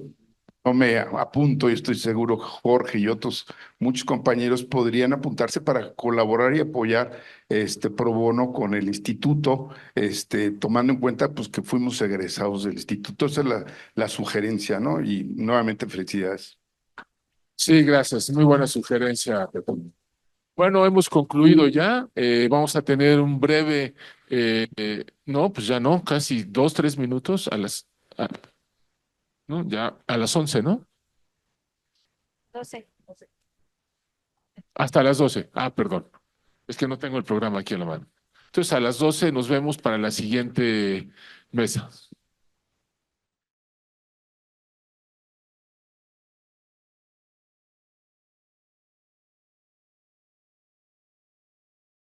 No me apunto y estoy seguro Jorge y otros muchos compañeros podrían apuntarse para colaborar y apoyar pro bono con el instituto, tomando en cuenta pues que fuimos egresados del instituto. Esa es la sugerencia, ¿no? Y nuevamente felicidades.
Sí, gracias. Muy buena sugerencia, Pepe. Bueno, hemos concluido ya. Vamos a tener un breve, no, pues ya no, casi 2, 3 minutos ¿no? Ya a las 11, ¿no?
12.
Hasta las 12. Ah, perdón. Es que no tengo el programa aquí a la mano. Entonces, a las 12 nos vemos para la siguiente mesa.